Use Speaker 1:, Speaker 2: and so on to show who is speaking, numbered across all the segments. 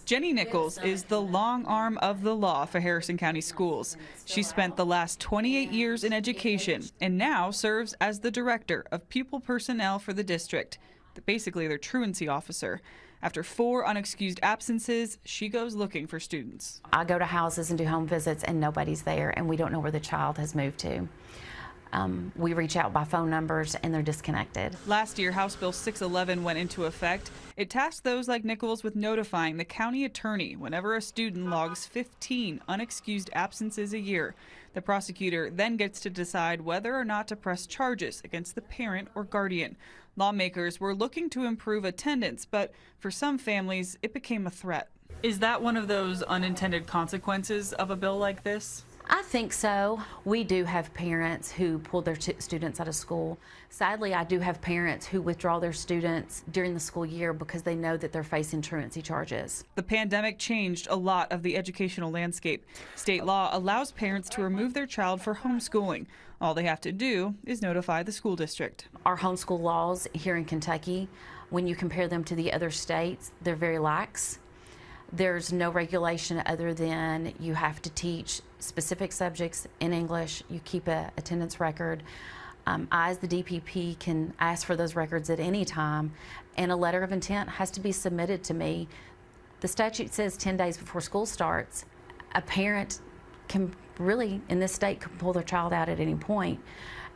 Speaker 1: Jenny Nichols is the long arm of the law for Harrison County Schools. She spent the last 28 years in education and now serves as the director of pupil personnel for the district, basically their truancy officer. After 4 unexcused absences, she goes looking for students.
Speaker 2: I go to houses and do home visits and nobody's there and we don't know where the child has moved to. We reach out by phone numbers and they're disconnected.
Speaker 1: Last year, House Bill 611 went into effect. It tasked those like Nichols with notifying the county attorney whenever a student logs 15 unexcused absences a year. The prosecutor then gets to decide whether or not to press charges against the parent or guardian. Lawmakers were looking to improve attendance, but for some families, it became a threat. Is that one of those unintended consequences of a bill like this?
Speaker 2: I think so. We do have parents who pull their students out of school. Sadly, I do have parents who withdraw their students during the school year because they know that they're facing truancy charges.
Speaker 1: The pandemic changed a lot of the educational landscape. State law allows parents to remove their child for homeschooling. All they have to do is notify the school district.
Speaker 2: Our homeschool laws here in Kentucky, when you compare them to the other states, they're very lax. There's no regulation other than you have to teach specific subjects in English. You keep an attendance record. I, as the DPP, can ask for those records at any time, and a letter of intent has to be submitted to me. The statute says 10 days before school starts. A parent can really, in this state, can pull their child out at any point,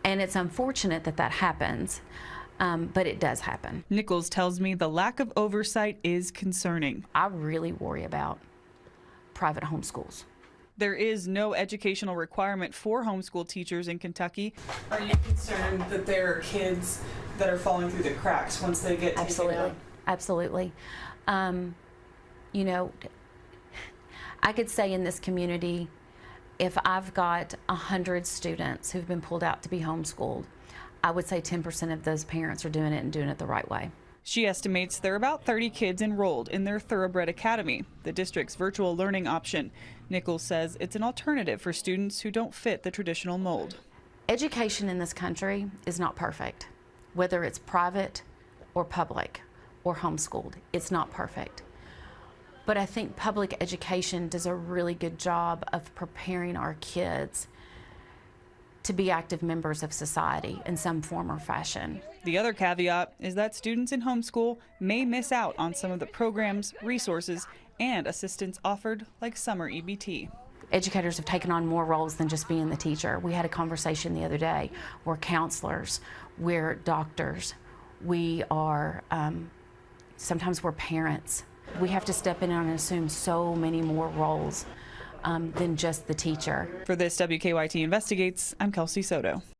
Speaker 2: and it's unfortunate that that happens. But it does happen.
Speaker 1: Nichols tells me the lack of oversight is concerning.
Speaker 2: I really worry about private homeschools.
Speaker 1: There is no educational requirement for homeschool teachers in Kentucky. Are you concerned that there are kids that are falling through the cracks once they get taken out?
Speaker 2: Absolutely. You know, I could say in this community, if I've got 100 students who've been pulled out to be homeschooled, I would say 10% of those parents are doing it and doing it the right way.
Speaker 1: She estimates there are about 30 kids enrolled in their Thoroughbred Academy, the district's virtual learning option. Nichols says it's an alternative for students who don't fit the traditional mold.
Speaker 2: Education in this country is not perfect. Whether it's private or public or homeschooled, it's not perfect. But I think public education does a really good job of preparing our kids to be active members of society in some form or fashion.
Speaker 1: The other caveat is that students in homeschool may miss out on some of the programs, resources, and assistance offered, like summer EBT.
Speaker 2: Educators have taken on more roles than just being the teacher. We had a conversation the other day. We're counselors, we're doctors, we are, sometimes we're parents. We have to step in and assume so many more roles than just the teacher.
Speaker 1: For this WKYT Investigates, I'm Kelsey Soto.